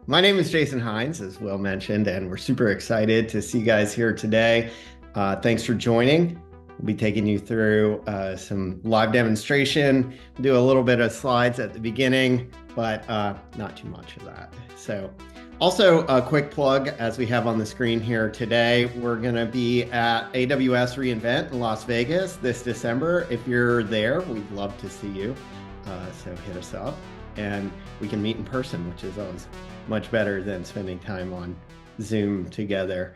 My name is Jason Hines, as Will mentioned, and we're super excited to see you guys here today. Thanks for joining. We'll be taking you through some live demonstration, do a little bit of slides at the beginning, but not too much of that. So also a quick plug, as we have on the screen here today, we're going to be at AWS reInvent in Las Vegas this December. If you're there, we'd love to see you. So hit us up and we can meet in person, which is always much better than spending time on Zoom together.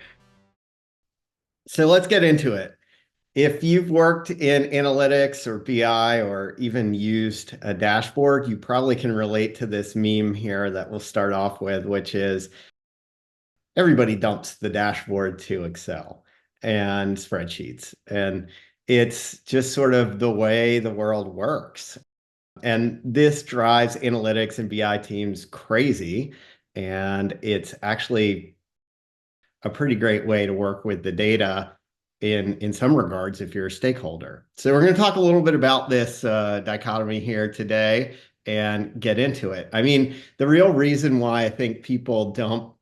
So let's get into it. If you've worked in analytics or BI or even used a dashboard, you probably can relate to this meme here that we'll start off with, which is everybody dumps the dashboard to Excel and spreadsheets. And it's just sort of the way the world works. And this drives analytics and BI teams crazy. And it's actually a pretty great way to work with the data in some regards if you're a stakeholder. So we're going to talk a little bit about this dichotomy here today and get into it. I mean, the real reason why I think people dump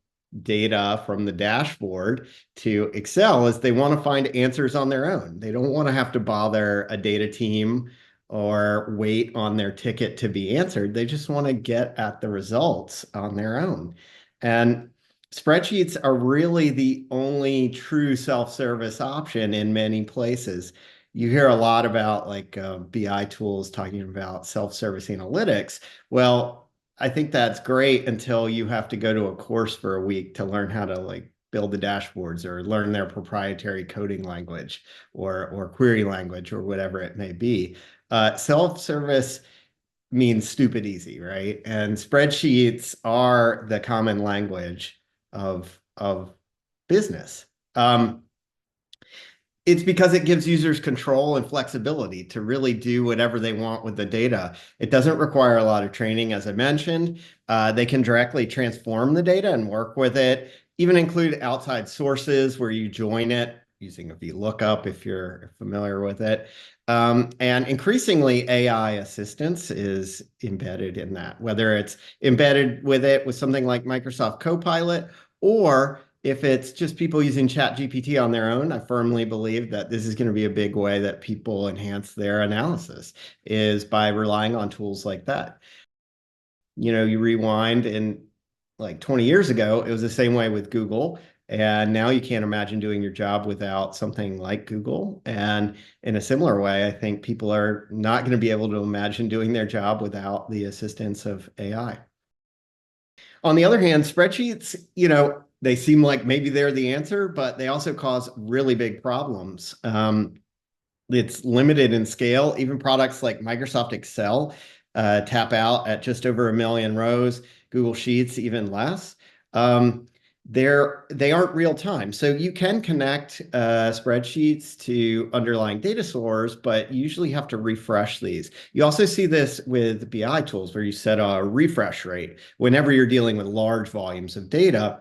data from the dashboard to Excel is they want to find answers on their own. They don't want to have to bother a data team or wait on their ticket to be answered. They just want to get at the results on their own. And spreadsheets are really the only true self-service option in many places. You hear a lot about like BI tools talking about self-service analytics. Well, I think that's great until you have to go to a course for a week to learn how to like build the dashboards or learn their proprietary coding language or query language or whatever it may be. Self-service means stupid easy, right? And spreadsheets are the common language of business. It's because it gives users control and flexibility to really do whatever they want with the data. It doesn't require a lot of training, as I mentioned. They can directly transform the data and work with it, even include outside sources where you join it using a VLOOKUP if you're familiar with it. And increasingly, AI assistance is embedded in that, whether it's embedded with it with something like Microsoft Copilot, or if it's just people using ChatGPT on their own. I firmly believe that this is going to be a big way that people enhance their analysis is by relying on tools like that. You know, you rewind and like 20 years ago, it was the same way with Google. And now you can't imagine doing your job without something like Google. And in a similar way, I think people are not going to be able to imagine doing their job without the assistance of AI. On the other hand, spreadsheets, you know, they seem like maybe they're the answer, but they also cause really big problems. It's limited in scale. Even products like Microsoft Excel tap out at just over 1 million rows. Google Sheets even less. They aren't real time. So you can connect spreadsheets to underlying data source, but you usually have to refresh these. You also see this with BI tools where you set a refresh rate whenever you're dealing with large volumes of data.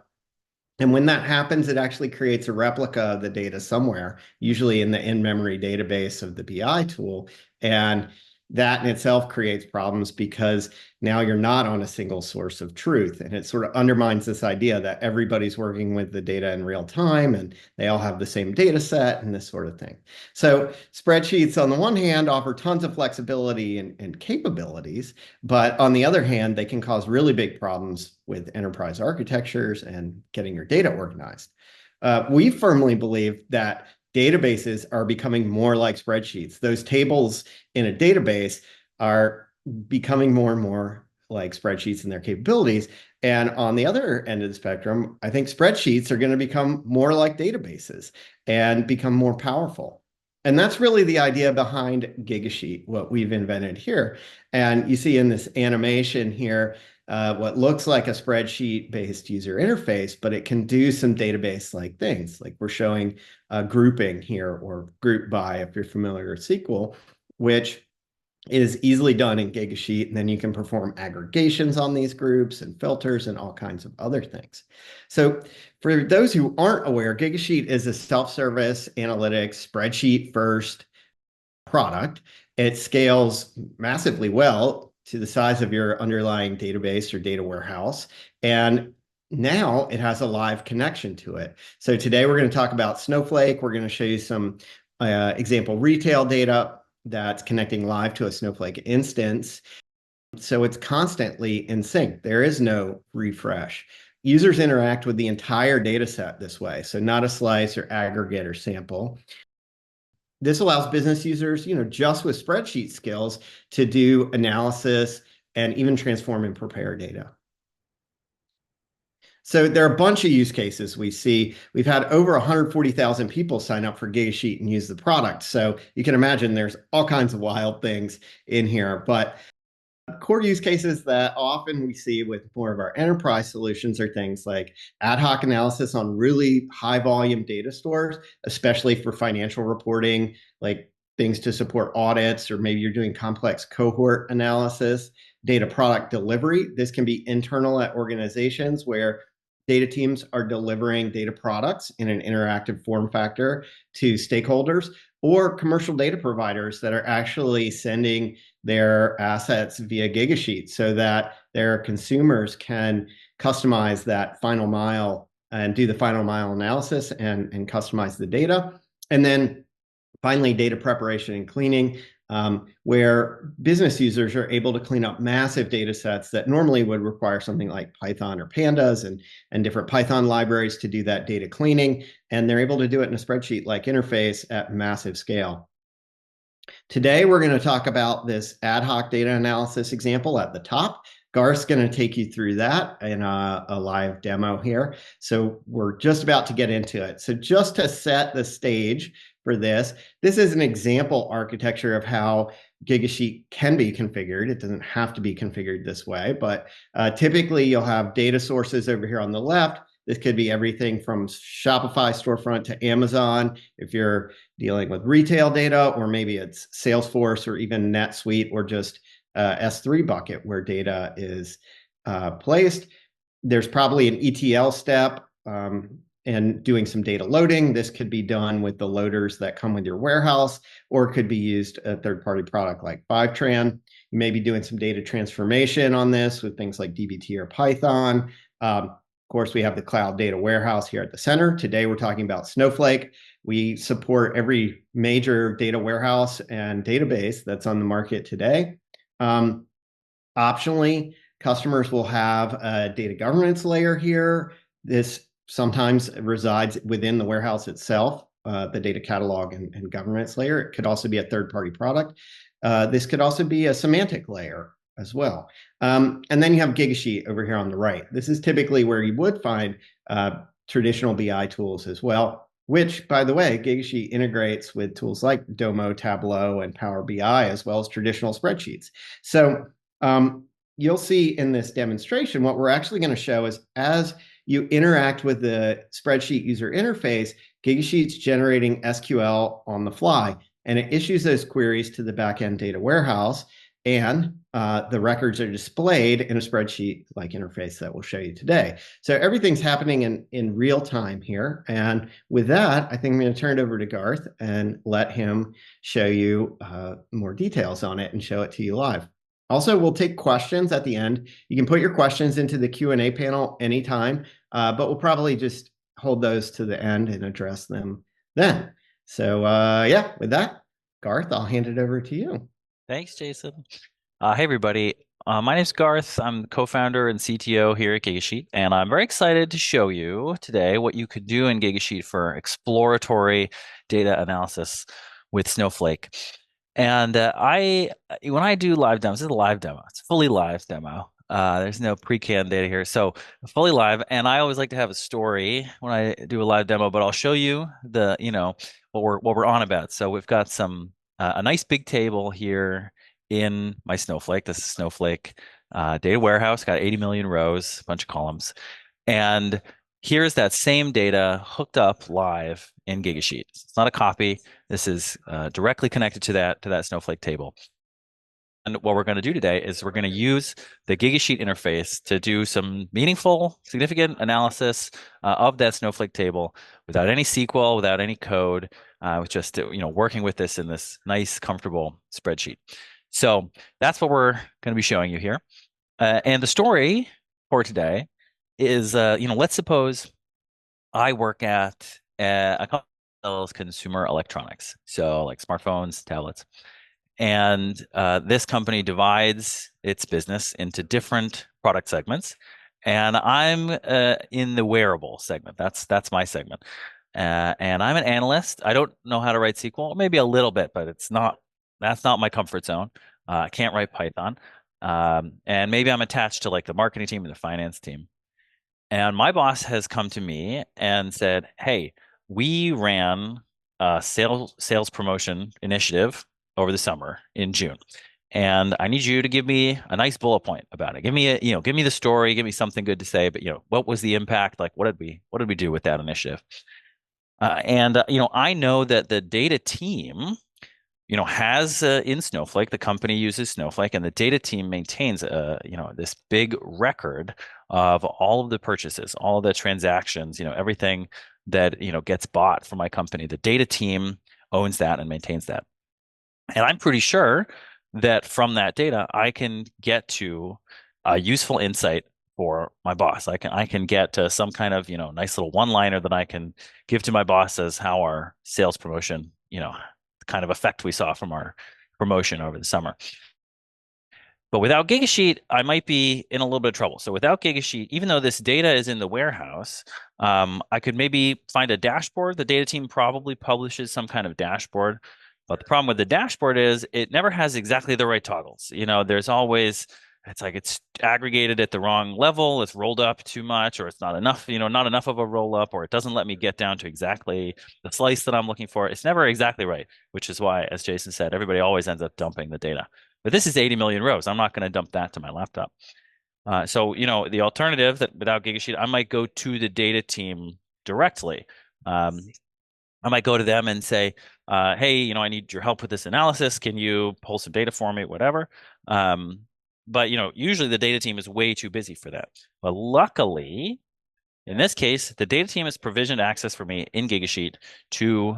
And when that happens, it actually creates a replica of the data somewhere, usually in the in-memory database of the BI tool. And that in itself creates problems because now you're not on a single source of truth. And it sort of undermines this idea that everybody's working with the data in real time and they all have the same data set and this sort of thing. So spreadsheets, on the one hand, offer tons of flexibility and capabilities, but on the other hand, they can cause really big problems with enterprise architectures and getting your data organized. We firmly believe that databases are becoming more like spreadsheets. Those tables in a database are becoming more and more like spreadsheets in their capabilities. And on the other end of the spectrum, I think spreadsheets are going to become more like databases and become more powerful. And that's really the idea behind Gigasheet, what we've invented here. And you see in this animation here, what looks like a spreadsheet-based user interface, but it can do some database-like things. Like we're showing grouping here, or group by, if you're familiar with SQL, which is easily done in Gigasheet, and then you can perform aggregations on these groups and filters and all kinds of other things. So for those who aren't aware, Gigasheet is a self-service analytics spreadsheet first product. It scales massively well to the size of your underlying database or data warehouse. And now it has a live connection to it. So today we're going to talk about Snowflake. We're going to show you some example retail data that's connecting live to a Snowflake instance. So it's constantly in sync. There is no refresh. Users interact with the entire data set this way. So not a slice or aggregate or sample. This allows business users, just with spreadsheet skills to do analysis and even transform and prepare data. So there are a bunch of use cases we see. We've had over 140,000 people sign up for Gigasheet and use the product. So you can imagine there's all kinds of wild things in here. But core use cases that often we see with more of our enterprise solutions are things like ad hoc analysis on really high volume data stores, especially for financial reporting, like things to support audits, or maybe you're doing complex cohort analysis, data product delivery. This can be internal at organizations where data teams are delivering data products in an interactive form factor to stakeholders, or commercial data providers that are actually sending their assets via Gigasheet so that their consumers can customize that final mile and do the final mile analysis and customize the data. And then finally, data preparation and cleaning, where business users are able to clean up massive data sets that normally would require something like Python or Pandas and different Python libraries to do that data cleaning. And they're able to do it in a spreadsheet-like interface at massive scale. Today, we're going to talk about this ad hoc data analysis example at the top. Garth's going to take you through that in a live demo here. So we're just about to get into it. So just to set the stage for this, this is an example architecture of how Gigasheet can be configured. It doesn't have to be configured this way, but typically you'll have data sources over here on the left. This could be everything from Shopify storefront to Amazon if you're dealing with retail data, or maybe it's Salesforce or even NetSuite or just S3 bucket where data is placed. There's probably an ETL step and doing some data loading. This could be done with the loaders that come with your warehouse, or it could be used a third-party product like Fivetran. You may be doing some data transformation on this with things like dbt or Python. Of course, we have the cloud data warehouse here at the center. Today, we're talking about Snowflake. We support every major data warehouse and database that's on the market today. Optionally, customers will have a data governance layer here. This sometimes resides within the warehouse itself, the data catalog and governance layer. It could also be a third-party product. This could also be a semantic layer as well. And then you have Gigasheet over here on the right. This is typically where you would find traditional BI tools as well, which, by the way, Gigasheet integrates with tools like Domo, Tableau, and Power BI, as well as traditional spreadsheets. So you'll see in this demonstration, what we're actually going to show is as you interact with the spreadsheet user interface, Gigasheet's generating SQL on the fly, and it issues those queries to the backend data warehouse, and the records are displayed in a spreadsheet-like interface that we'll show you today. So everything's happening in real time here. And with that, I think I'm going to turn it over to Garth and let him show you more details on it and show it to you live. Also, we'll take questions at the end. You can put your questions into the Q&A panel anytime, but we'll probably just hold those to the end and address them then. So yeah, with that, Garth, I'll hand it over to you. Thanks, Jason. Hey, everybody. My name's Garth. I'm the co-founder and CTO here at Gigasheet, and I'm very excited to show you today what you could do in Gigasheet for exploratory data analysis with Snowflake. And when I do live demos, this is a live demo. It's a fully live demo. There's no pre-canned data here, so fully live. And I always like to have a story when I do a live demo, but I'll show you what we're on about. So we've got a nice big table here in my Snowflake. This is Snowflake data warehouse, got 80 million rows, a bunch of columns. And here's that same data hooked up live in Gigasheet. It's not a copy. This is directly connected to that Snowflake table. what we're going to do today is we're going to use the Gigasheet interface to do some meaningful, significant analysis of that Snowflake table without any SQL, without any code, with just working with this in this nice, comfortable spreadsheet. So that's what we're going to be showing you here. And the story for today is, let's suppose I work at a company that sells consumer electronics, so like smartphones, tablets. And this company divides its business into different product segments. And I'm in the wearable segment. That's my segment. And I'm an analyst. I don't know how to write SQL, maybe a little bit, but that's not my comfort zone. I can't write Python. And maybe I'm attached to like the marketing team and the finance team. And my boss has come to me and said, "Hey, we ran a sales promotion initiative over the summer in June, and I need you to give me a nice bullet point about it. Give me the story, give me something good to say. But what was the impact? Like, what did we do with that initiative?" I know that the data team has in Snowflake, the company uses Snowflake, and the data team maintains this big record of all of the purchases, all of the transactions, everything that gets bought from my company. The data team owns that and maintains that. And I'm pretty sure that from that data, I can get to a useful insight for my boss. I can get to some kind of, nice little one-liner that I can give to my boss as how our sales promotion, kind of effect we saw from our promotion over the summer. But without Gigasheet, I might be in a little bit of trouble. So without Gigasheet, even though this data is in the warehouse, I could maybe find a dashboard. The data team probably publishes some kind of dashboard. But the problem with the dashboard is it never has exactly the right toggles. There's always, it's like it's aggregated at the wrong level, it's rolled up too much, or it's not enough, not enough of a roll up, or it doesn't let me get down to exactly the slice that I'm looking for. It's never exactly right, which is why, as Jason said, everybody always ends up dumping the data. But this is 80 million rows. I'm not going to dump that to my laptop. So, the alternative that without Gigasheet, I might go to the data team directly. I might go to them and say, hey, I need your help with this analysis. Can you pull some data for me, whatever? But, usually the data team is way too busy for that. But luckily, in this case, the data team has provisioned access for me in Gigasheet to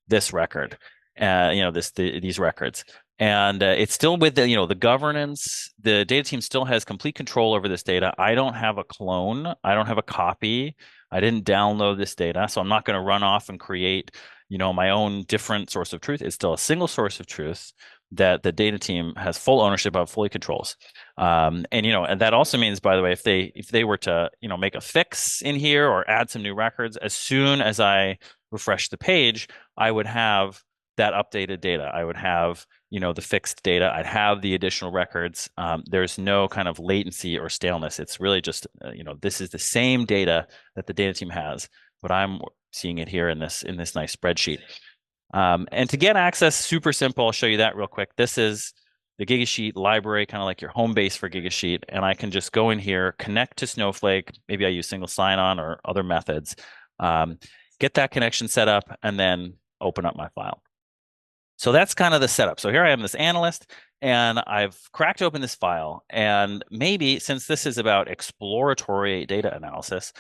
this record, these records. And it's still with the governance. The data team still has complete control over this data. I don't have a clone. I don't have a copy. I didn't download this data, so I'm not going to run off and create, my own different source of truth. It's still a single source of truth that the data team has full ownership of, fully controls. And that also means, by the way, if they were to, make a fix in here or add some new records, as soon as I refresh the page, I would have that updated data. I would have, the fixed data. I'd have the additional records. There's no kind of latency or staleness. It's really just, this is the same data that the data team has, but I'm seeing it here in this nice spreadsheet. And to get access, super simple. I'll show you that real quick. This is the Gigasheet library, kind of like your home base for Gigasheet. And I can just go in here, connect to Snowflake. Maybe I use single sign-on or other methods. Get that connection set up, and then open up my file. So that's kind of the setup. So here I am, this analyst, and I've cracked open this file. And maybe since this is about exploratory data analysis,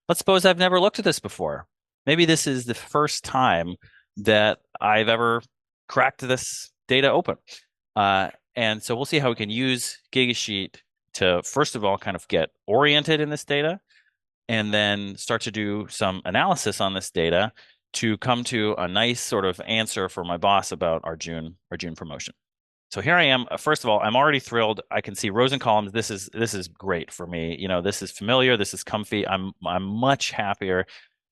let's suppose I've never looked at this before. Maybe this is the first time that I've ever cracked this data open. And so we'll see how we can use Gigasheet to, first of all, kind of get oriented in this data, and then start to do some analysis on this data to come to a nice sort of answer for my boss about our June promotion. So here I am. First of all, I'm already thrilled. I can see rows and columns. This is great for me. This is familiar. This is comfy. I'm much happier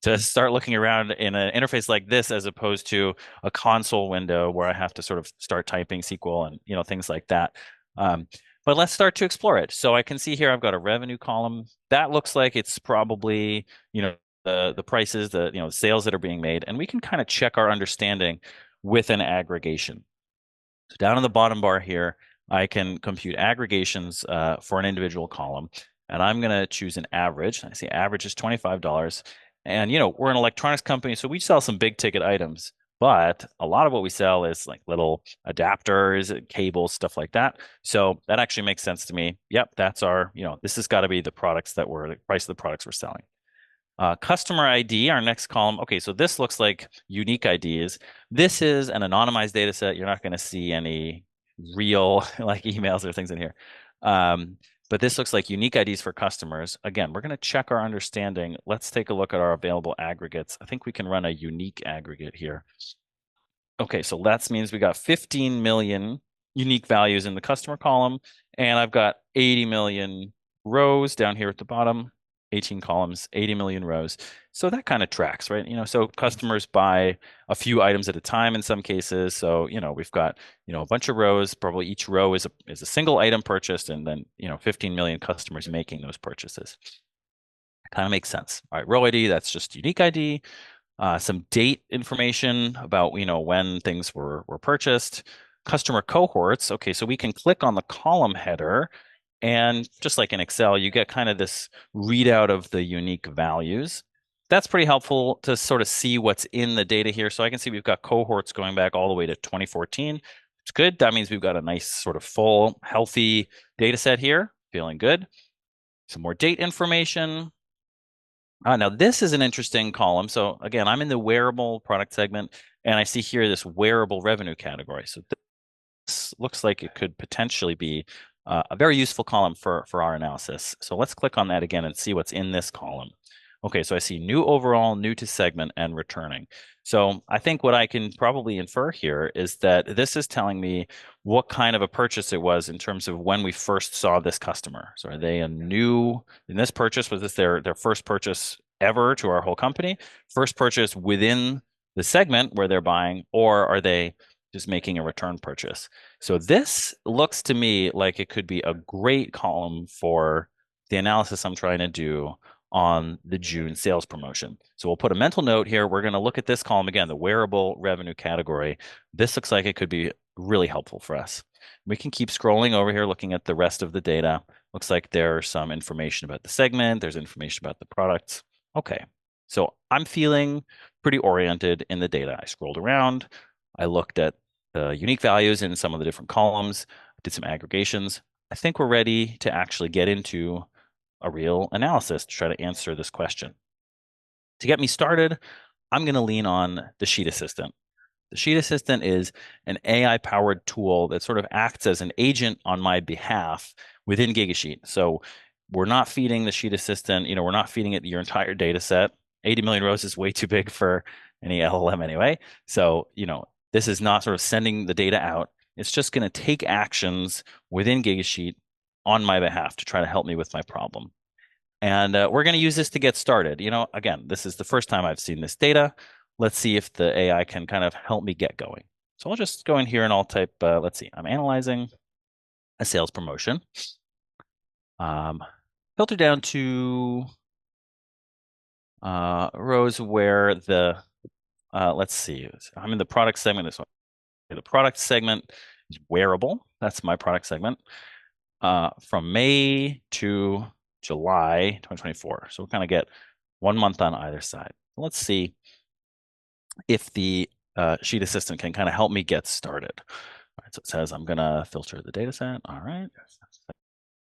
to start looking around in an interface like this as opposed to a console window where I have to sort of start typing SQL and things like that. But let's start to explore it. So I can see here I've got a revenue column. That looks like it's probably the prices, the sales that are being made, and we can kind of check our understanding with an aggregation. So down in the bottom bar here, I can compute aggregations for an individual column, and I'm going to choose an average. I see average is $25. And we're an electronics company, so we sell some big ticket items. But a lot of what we sell is like little adapters, cables, stuff like that. So that actually makes sense to me. Yep, that's our, this has got to be the products the price of the products we're selling. Customer ID, our next column. Okay, so this looks like unique IDs. This is an anonymized data set. You're not going to see any real like emails or things in here. But this looks like unique IDs for customers. Again, we're going to check our understanding. Let's take a look at our available aggregates. I think we can run a unique aggregate here. Okay, so that means we got 15 million unique values in the customer column, and I've got 80 million rows down here at the bottom, 18 columns, 80 million rows. So that kind of tracks, right? So customers buy a few items at a time in some cases. So, we've got, a bunch of rows, probably each row is a single item purchased, and then, 15 million customers making those purchases. Kind of makes sense. All right, row ID, that's just unique ID. Some date information about when things were purchased, customer cohorts. Okay, so we can click on the column header, and just like in Excel, you get kind of this readout of the unique values. That's pretty helpful to sort of see what's in the data here. So I can see we've got cohorts going back all the way to 2014. It's good. That means we've got a nice sort of full, healthy data set here. Feeling good. Some more date information. Now, this is an interesting column. So again, I'm in the wearable product segment, and I see here this wearable revenue category. So this looks like it could potentially be a very useful column for our analysis. So let's click on that again and see what's in this column. Okay, so I see new overall, new to segment, and returning. So I think what I can probably infer here is that this is telling me what kind of a purchase it was in terms of when we first saw this customer. So are they in this purchase, was this their first purchase ever to our whole company? First purchase within the segment where they're buying, or are they just making a return purchase? So this looks to me like it could be a great column for the analysis I'm trying to do on the June sales promotion. So we'll put a mental note here. We're going to look at this column again, the wearable revenue category. This looks like it could be really helpful for us. We can keep scrolling over here, looking at the rest of the data. Looks like there's some information about the segment. There's information about the products. Okay, so I'm feeling pretty oriented in the data. I scrolled around. I looked at the unique values in some of the different columns, did some aggregations. I think we're ready to actually get into a real analysis to try to answer this question. To get me started, I'm going to lean on the Sheet Assistant. The Sheet Assistant is an AI-powered tool that sort of acts as an agent on my behalf within Gigasheet. So we're not feeding the Sheet Assistant, we're not feeding it your entire data set. 80 million rows is way too big for any LLM anyway. So, this is not sort of sending the data out. It's just going to take actions within Gigasheet on my behalf to try to help me with my problem. And we're going to use this to get started. Again, this is the first time I've seen this data. Let's see if the AI can kind of help me get going. So I'll just go in here and I'll type, let's see, I'm analyzing a sales promotion. Filter down to rows where let's see, I'm in the product segment. This one, the product segment is wearable. That's my product segment. From May to July 2024. So we'll kind of get 1 month on either side. Let's see if the Sheet Assistant can kind of help me get started. All right, so it says I'm going to filter the data set. All right,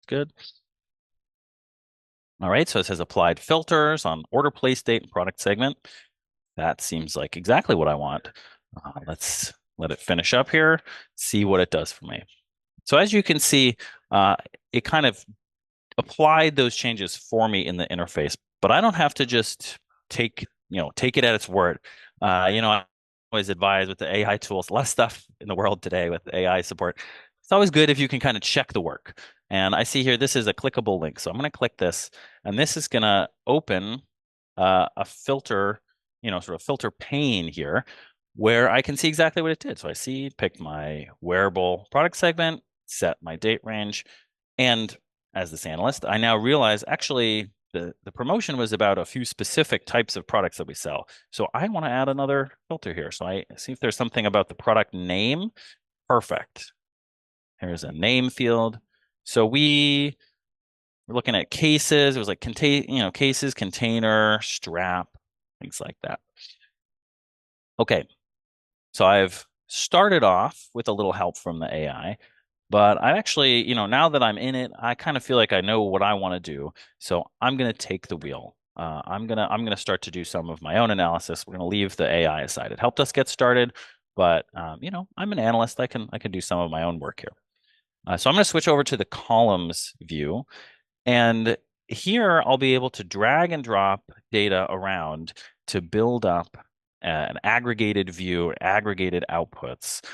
good. All right, so it says applied filters on order place date and product segment. That seems like exactly what I want. Let's let it finish up here, see what it does for me. So as you can see, it kind of applied those changes for me in the interface, but I don't have to just take it at its word. I always advise with the AI tools, less stuff in the world today with AI support. It's always good if you can kind of check the work. And I see here, this is a clickable link. So I'm going to click this, and this is going to open a filter, sort of filter pane here where I can see exactly what it did. So I see, picked my wearable product segment, set my date range, and as this analyst, I now realize actually the promotion was about a few specific types of products that we sell. So I want to add another filter here. So I see if there's something about the product name. Perfect. Here's a name field. So we're looking at cases. It was like cases, container, strap, things like that. Okay. So I've started off with a little help from the AI, but I actually, now that I'm in it, I kind of feel like I know what I want to do. So I'm going to take the wheel. I'm gonna start to do some of my own analysis. We're gonna leave the AI aside. It helped us get started, but I'm an analyst. I can do some of my own work here. So I'm gonna switch over to the columns view, and here I'll be able to drag and drop data around to build up an aggregated view, aggregated outputs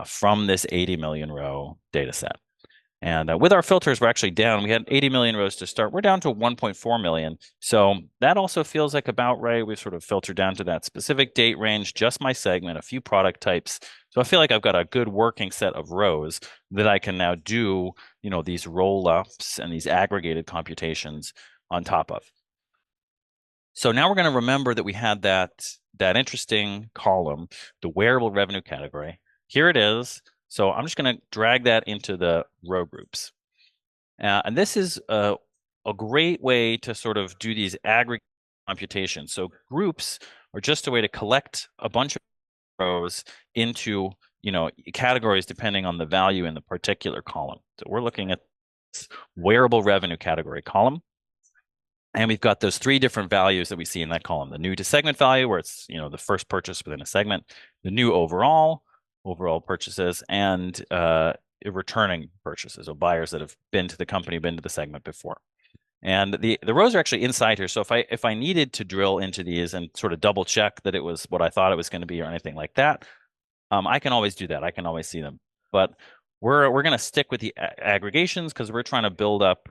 from this 80 million row data set. And with our filters, we're actually down. We had 80 million rows to start. We're down to 1.4 million. So that also feels like about right. We've sort of filtered down to that specific date range, just my segment, a few product types. So I feel like I've got a good working set of rows that I can now do, these roll-ups and these aggregated computations on top of. So now we're going to remember that we had that interesting column, the wearable revenue category. Here it is. So I'm just going to drag that into the row groups. And this is a great way to sort of do these aggregate computations. So groups are just a way to collect a bunch of rows into categories depending on the value in the particular column. So we're looking at this wearable revenue category column. And we've got those three different values that we see in that column. The new to segment value, where it's the first purchase within a segment, the new overall purchases, and returning purchases, so buyers that have been to the company, been to the segment before. And the rows are actually inside here. So if I needed to drill into these and sort of double check that it was what I thought it was going to be or anything like that, I can always do that. I can always see them. But we're going to stick with the aggregations because we're trying to build up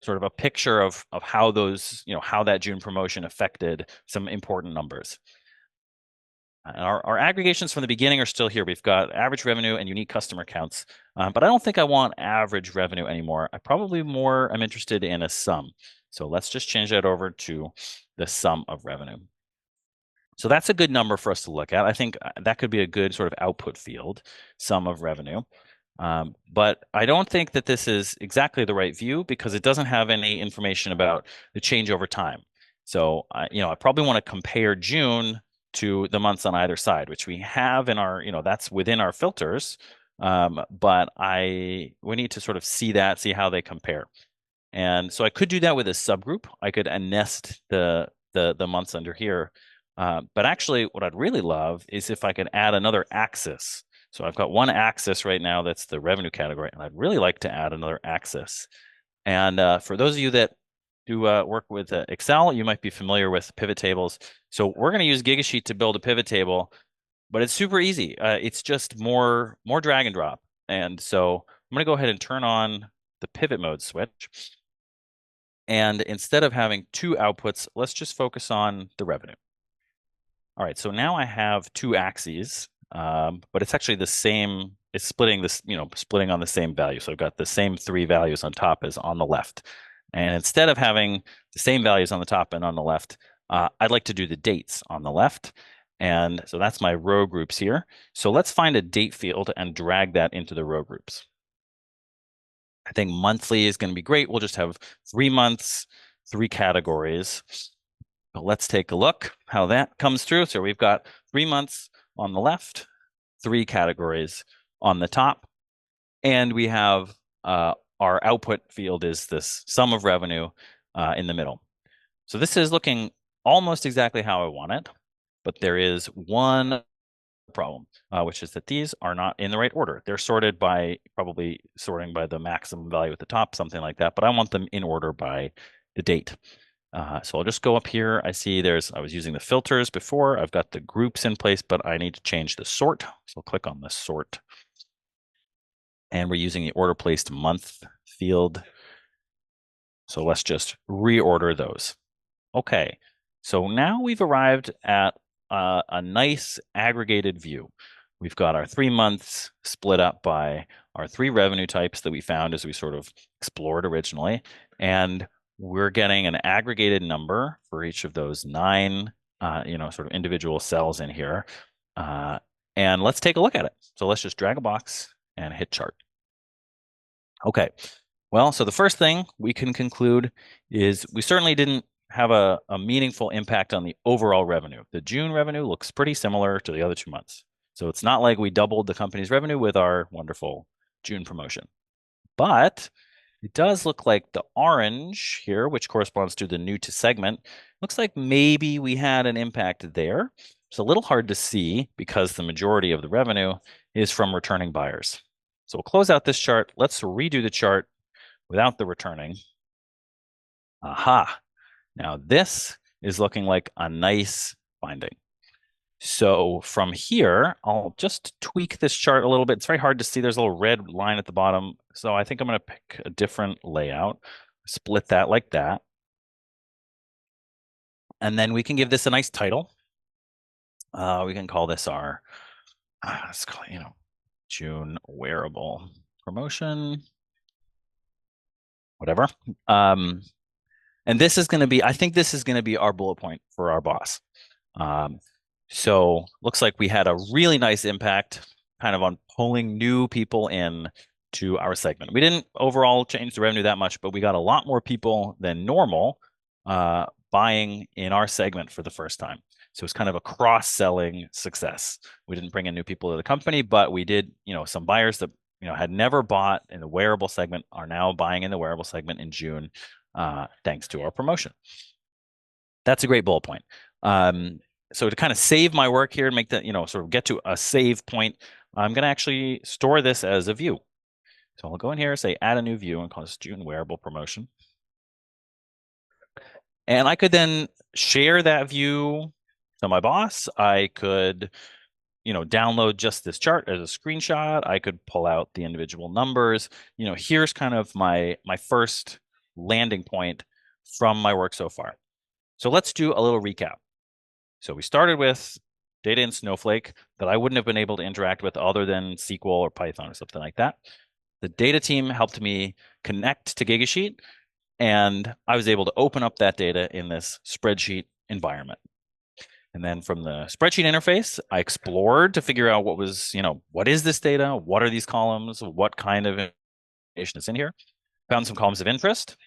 sort of a picture of how those, how that June promotion affected some important numbers. And our aggregations from the beginning are still here. We've got average revenue and unique customer counts, but I don't think I want average revenue anymore. I'm interested in a sum. So let's just change that over to the sum of revenue. So that's a good number for us to look at. I think that could be a good sort of output field, sum of revenue. But I don't think that this is exactly the right view because it doesn't have any information about the change over time. So I probably want to compare June to the months on either side, which we have in our, that's within our filters. But we need to sort of see how they compare. And so I could do that with a subgroup. I could nest the months under here. But actually, what I'd really love is if I could add another axis. So I've got one axis right now that's the revenue category, and I'd really like to add another axis. And for those of you that do work with Excel, you might be familiar with pivot tables. So we're going to use Gigasheet to build a pivot table, but it's super easy. It's just more drag and drop. And so I'm going to go ahead and turn on the pivot mode switch. And instead of having two outputs, let's just focus on the revenue. All right, so now I have two axes, but it's actually the same. It's splitting this, splitting on the same value. So I've got the same three values on top as on the left. And instead of having the same values on the top and on the left, I'd like to do the dates on the left. And so that's my row groups here. So let's find a date field and drag that into the row groups. I think monthly is going to be great. We'll just have 3 months, 3 categories. But let's take a look how that comes through. So we've got 3 months on the left, 3 categories on the top, and we have our output field is this sum of revenue in the middle. So this is looking almost exactly how I want it, but there is one problem, which is that these are not in the right order. They're sorted probably sorting by the maximum value at the top, something like that, but I want them in order by the date. So I'll just go up here. I see I was using the filters before. I've got the groups in place, but I need to change the sort. So I'll click on the sort. And we're using the order placed month field. So let's just reorder those. Okay, so now we've arrived at a nice aggregated view. We've got our 3 months split up by our 3 revenue types that we found as we sort of explored originally. And we're getting an aggregated number for each of those 9, sort of individual cells in here. And let's take a look at it. So let's just drag a box and hit chart. Okay, well, so the first thing we can conclude is we certainly didn't have a meaningful impact on the overall revenue. The June revenue looks pretty similar to the other 2 months. So it's not like we doubled the company's revenue with our wonderful June promotion. But it does look like the orange here, which corresponds to the new to segment, looks like maybe we had an impact there. It's a little hard to see because the majority of the revenue is from returning buyers. So we'll close out this chart. Let's redo the chart without the returning. Aha. Now this is looking like a nice finding. So from here, I'll just tweak this chart a little bit. It's very hard to see. There's a little red line at the bottom. So I think I'm going to pick a different layout, split that like that. And then we can give this a nice title. We can call this our, let's call it, June wearable promotion, whatever. And this is going to be, I think this is going to be our bullet point for our boss. So looks like we had a really nice impact kind of on pulling new people in to our segment. We didn't overall change the revenue that much, but we got a lot more people than normal buying in our segment for the first time. So it's kind of a cross-selling success. We didn't bring in new people to the company, but we did, some buyers that, had never bought in the wearable segment are now buying in the wearable segment in June, thanks to our promotion. That's a great bullet point. So to kind of save my work here and make that, sort of get to a save point, I'm going to actually store this as a view. So I'll go in here, say add a new view and call this June wearable promotion. And I could then share that view to my boss. I could, download just this chart as a screenshot. I could pull out the individual numbers. Here's kind of my first landing point from my work so far. So let's do a little recap. So we started with data in Snowflake that I wouldn't have been able to interact with other than SQL or Python or something like that. The data team helped me connect to Gigasheet, and I was able to open up that data in this spreadsheet environment. And then from the spreadsheet interface, I explored to figure out what was, what is this data? What are these columns? What kind of information is in here? Found some columns of interest.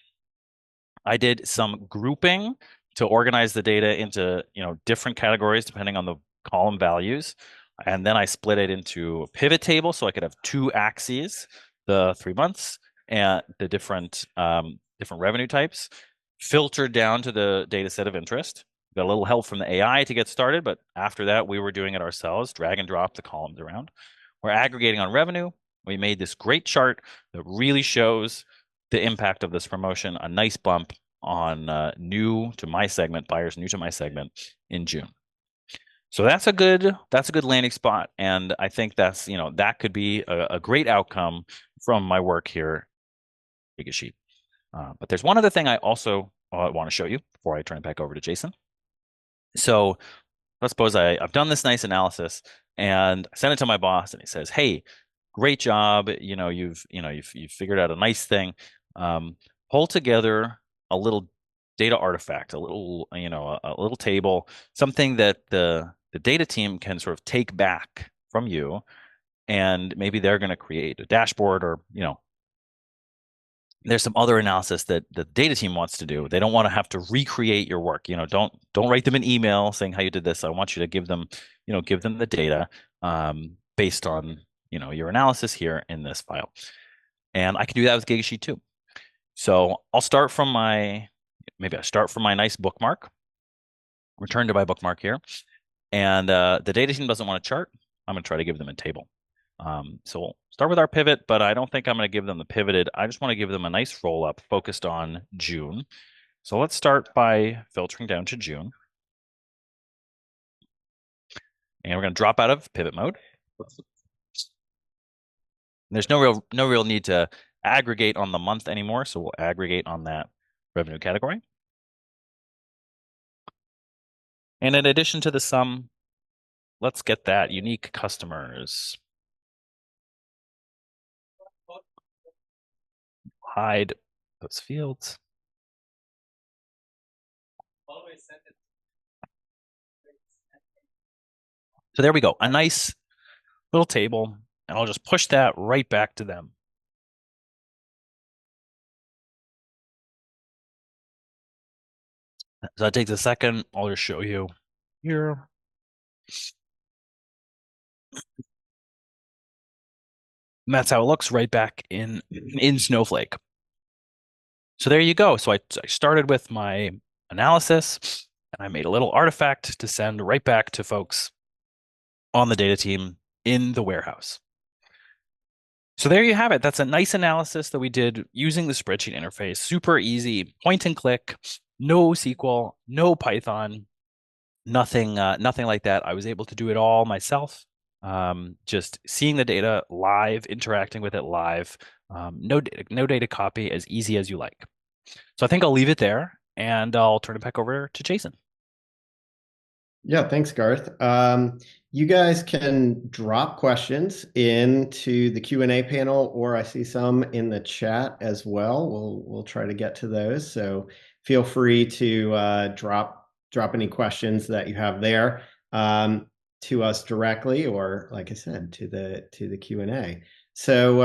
I did some grouping to organize the data into, different categories depending on the column values. And then I split it into a pivot table so I could have two axes, the 3 months and the different revenue types, filtered down to the data set of interest. Got a little help from the AI to get started, but after that, we were doing it ourselves, drag and drop the columns around. We're aggregating on revenue. We made this great chart that really shows the impact of this promotion, a nice bump on new to my segment, buyers new to my segment in June. So that's a good landing spot, and I think that's that could be a great outcome from my work here at Gigasheet. But there's one other thing I also want to show you before I turn it back over to Jason. So let's suppose I've done this nice analysis and I send it to my boss, and he says, "Hey, great job! You've figured out a nice thing. Pull together a little data artifact, a little a little table, something that the data team can sort of take back from you, and maybe they're going to create a dashboard, or there's some other analysis that the data team wants to do. They don't want to have to recreate your work. Don't write them an email saying how you did this. I want you to give them the data based on your analysis here in this file. And I can do that with Gigasheet too. So I'll start from my nice bookmark, return to my bookmark here. And the data team doesn't want a chart. I'm going to try to give them a table. So we'll start with our pivot, but I don't think I'm going to give them the pivoted. I just want to give them a nice roll up focused on June. So let's start by filtering down to June. And we're going to drop out of pivot mode. There's no real need to aggregate on the month anymore, so we'll aggregate on that revenue category. And in addition to the sum, let's get that unique customers. Hide those fields. So there we go, a nice little table, and I'll just push that right back to them. So that takes a second. I'll just show you here. And that's how it looks right back in Snowflake. So there you go. So I started with my analysis and I made a little artifact to send right back to folks on the data team in the warehouse. So there you have it. That's a nice analysis that we did using the spreadsheet interface. Super easy, point and click, no SQL, no Python, nothing like that. I was able to do it all myself. Just seeing the data live, interacting with it live. No data copy, as easy as you like. So I think I'll leave it there and I'll turn it back over to Jason. Yeah, thanks, Garth. You guys can drop questions into the Q&A panel, or I see some in the chat as well. We'll try to get to those. So feel free to drop any questions that you have there to us directly, or like I said, to the Q&A. So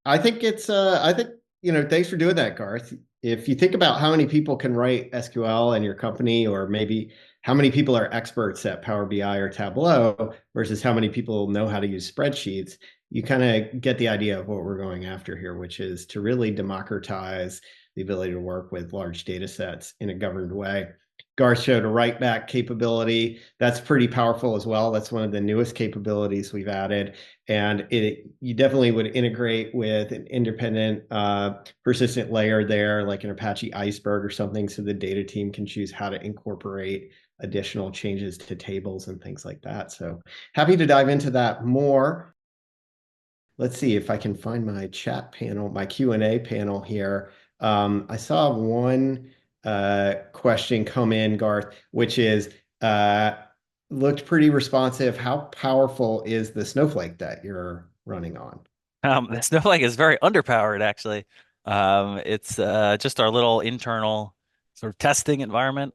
I think thanks for doing that, Garth. If you think about how many people can write SQL in your company, or maybe how many people are experts at Power BI or Tableau versus how many people know how to use spreadsheets, you kind of get the idea of what we're going after here, which is to really democratize the ability to work with large data sets in a governed way. Garth showed a write back capability. That's pretty powerful as well. That's one of the newest capabilities we've added. And you definitely would integrate with an independent persistent layer there, like an Apache Iceberg or something, so the data team can choose how to incorporate additional changes to tables and things like that. So happy to dive into that more. Let's see if I can find my chat panel, my Q&A panel here. I saw one question come in, Garth, which is looked pretty responsive. How powerful is the Snowflake that you're running on? Snowflake is very underpowered, actually. It's just our little internal sort of testing environment.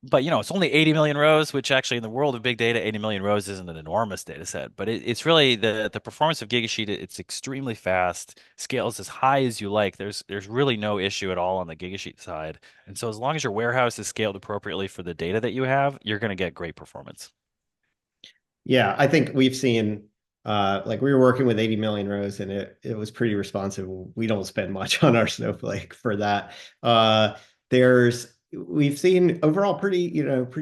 But it's only 80 million rows, which actually in the world of big data, 80 million rows isn't an enormous data set, but it's really the performance of Gigasheet. It's extremely fast, scales as high as you like. There's really no issue at all on the Gigasheet side. And so as long as your warehouse is scaled appropriately for the data that you have, you're going to get great performance. Yeah, I think we've seen like we were working with 80 million rows and it was pretty responsive. We don't spend much on our Snowflake for that. We've seen overall pretty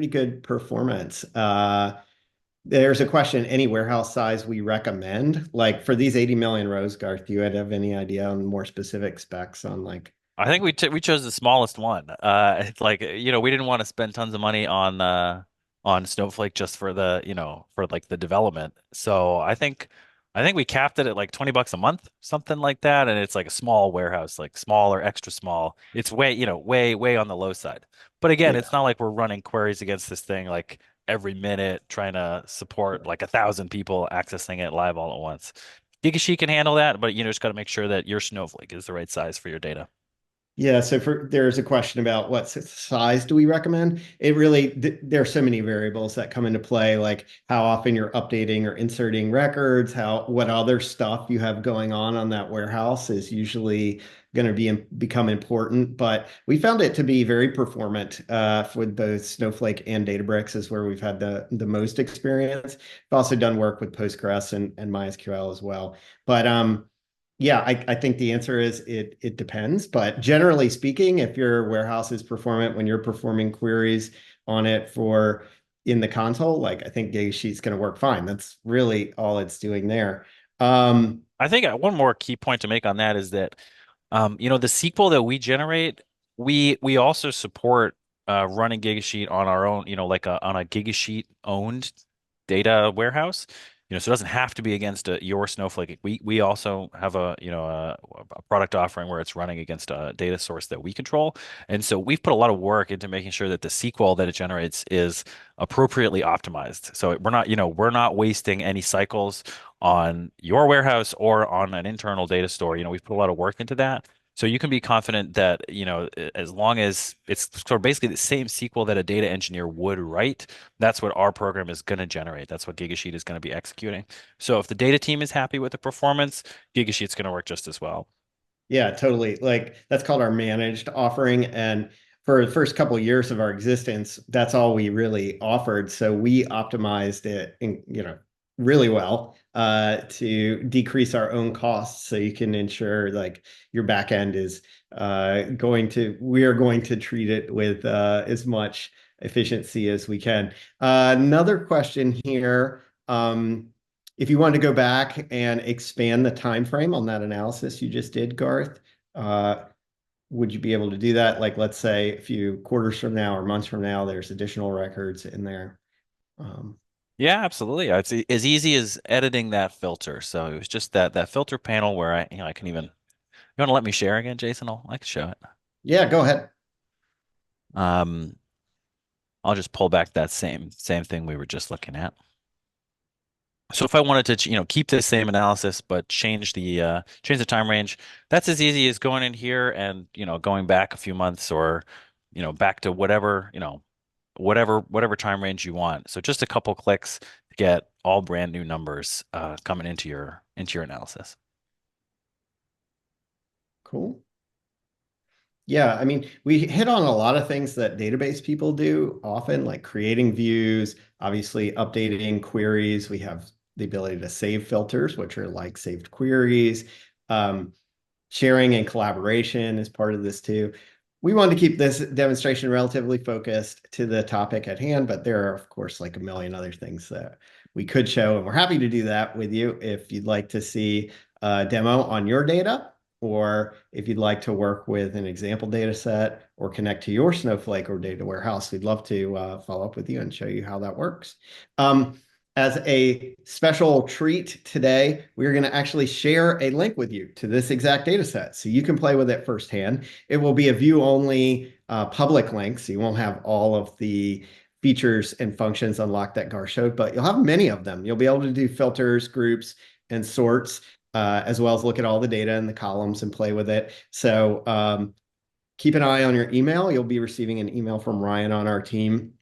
good performance. There's a question, any warehouse size we recommend? Like for these 80 million rows, Garth, do you have any idea on more specific specs on like I think we chose the smallest one. It's like we didn't want to spend tons of money on Snowflake just for for like the development. So I think we capped it at like $20 a month, something like that, and it's like a small warehouse, like small or extra small. It's way on the low side. But again, yeah. it's not like we're running queries against this thing like every minute trying to support like 1,000 people accessing it live all at once. Gigasheet can handle that, but just got to make sure that your Snowflake is the right size for your data. Yeah, so there's a question about what size do we recommend? It really there are so many variables that come into play, like how often you're updating or inserting records, what other stuff you have going on that warehouse is usually going to become important. But we found it to be very performant for both Snowflake and Databricks is where we've had the most experience. We've also done work with Postgres and MySQL as well. But yeah, I think the answer is it depends, but generally speaking, if your warehouse is performant when you're performing queries on it for in the console, like I think Gigasheet's going to work fine. That's really all it's doing there. I think one more key point to make on that is that the SQL that we generate, we also support running Gigasheet on our own, like on a Gigasheet owned data warehouse. So it doesn't have to be against your Snowflake. We also have a product offering where it's running against a data source that we control. And so we've put a lot of work into making sure that the SQL that it generates is appropriately optimized. So we're not wasting any cycles on your warehouse or on an internal data store. We've put a lot of work into that. So you can be confident that, as long as it's sort of basically the same SQL that a data engineer would write, that's what our program is going to generate. That's what Gigasheet is going to be executing. So if the data team is happy with the performance, Gigasheet's going to work just as well. yeah, totally. Like that's called our managed offering. And for the first couple of years of our existence, that's all we really offered. So we optimized it really well to decrease our own costs so you can ensure like your back end is we are going to treat it with as much efficiency as we can. Another question here. If you want to go back and expand the time frame on that analysis you just did, Garth, uh, would you be able to do that? Like, let's say a few quarters from now or months from now, there's additional records in there. Um, Yeah, absolutely. It's as easy as editing that filter. So it was just that filter panel where I can even. You want to let me share again, Jason? I can show it. yeah, go ahead. Um, I'll just pull back that same thing we were just looking at. So if I wanted to, keep the same analysis but change the time range, that's as easy as going in here and, going back a few months or, back to whatever, whatever time range you want. So just a couple clicks to get all brand new numbers coming into your analysis. Cool. Yeah, I mean, we hit on a lot of things that database people do often, like creating views, obviously updating queries. We have the ability to save filters, which are like saved queries. Um, Sharing and collaboration is part of this too. We wanted to keep this demonstration relatively focused to the topic at hand, but there are, of course, like a million other things that we could show, and we're happy to do that with you if you'd like to see a demo on your data, or if you'd like to work with an example data set or connect to your Snowflake or data warehouse, we'd love to follow up with you and show you how that works. As a special treat today, we're going to actually share a link with you to this exact data set so you can play with it firsthand. It will be a view-only public link, so you won't have all of the features and functions unlocked that Gar showed, but you'll have many of them. You'll be able to do filters, groups, and sorts, as well as look at all the data in the columns and play with it. So keep an eye on your email. You'll be receiving an email from Ryan on our team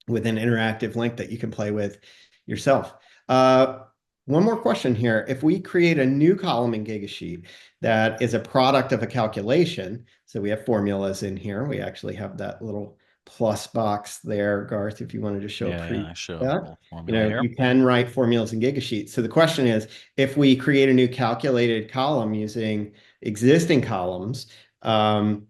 with an interactive link that you can play with yourself. One more question here. If we create a new column in Gigasheet that is a product of a calculation, so we have formulas in here. We actually have that little plus box there, Garth, if you wanted to show a Yeah, preview I show a of that. little formula here. You can write formulas in Gigasheet. So the question is, if we create a new calculated column using existing columns, and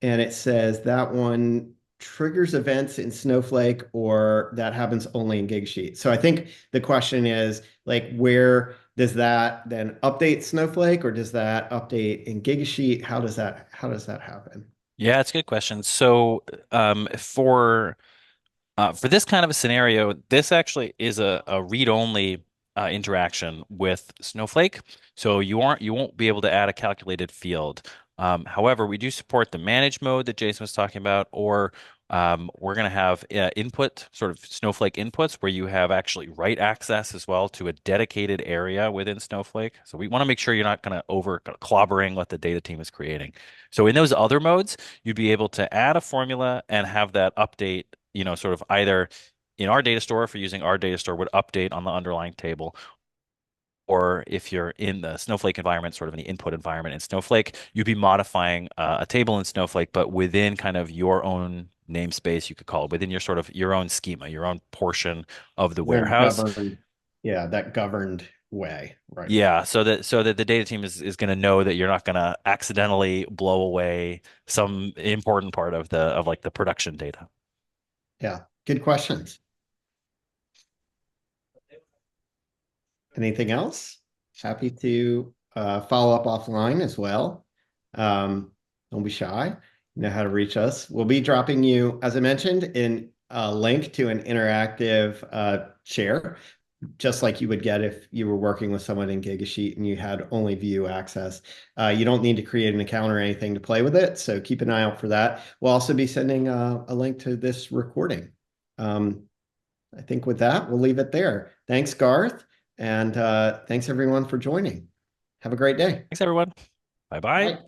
it says that one triggers events in Snowflake or that happens only in Gigasheet. So I think the question is like, where does that then update Snowflake or does that update in Gigasheet? How does that happen? Yeah, it's a good question. So for this kind of a scenario, this actually is a read-only interaction with Snowflake. So you won't be able to add a calculated field. However, we do support the manage mode that Jason was talking about, or we're going to have input, sort of Snowflake inputs, where you have actually write access as well to a dedicated area within Snowflake. So we want to make sure you're not going to over clobbering what the data team is creating. So in those other modes, you'd be able to add a formula and have that update, sort of either in our data store, if you're using our data store, would update on the underlying table, or if you're in the Snowflake environment, sort of in the input environment in Snowflake, you'd be modifying a table in Snowflake, but within kind of your own namespace, you could call it, within your sort of your own schema, your own portion of the Then warehouse. governed, yeah, that governed way, right? Yeah, so that the data team is going to know that you're not going to accidentally blow away some important part of like the production data. Yeah, good questions. Anything else? Happy to follow up offline as well. Don't be shy. You know how to reach us. We'll be dropping you, as I mentioned, in a link to an interactive share, just like you would get if you were working with someone in Gigasheet and you had only view access. You don't need to create an account or anything to play with it, so keep an eye out for that. We'll also be sending a link to this recording. Um, I think with that, we'll leave it there. Thanks, Garth, and thanks everyone for joining. Have a great day. Thanks, everyone. Bye bye. Bye.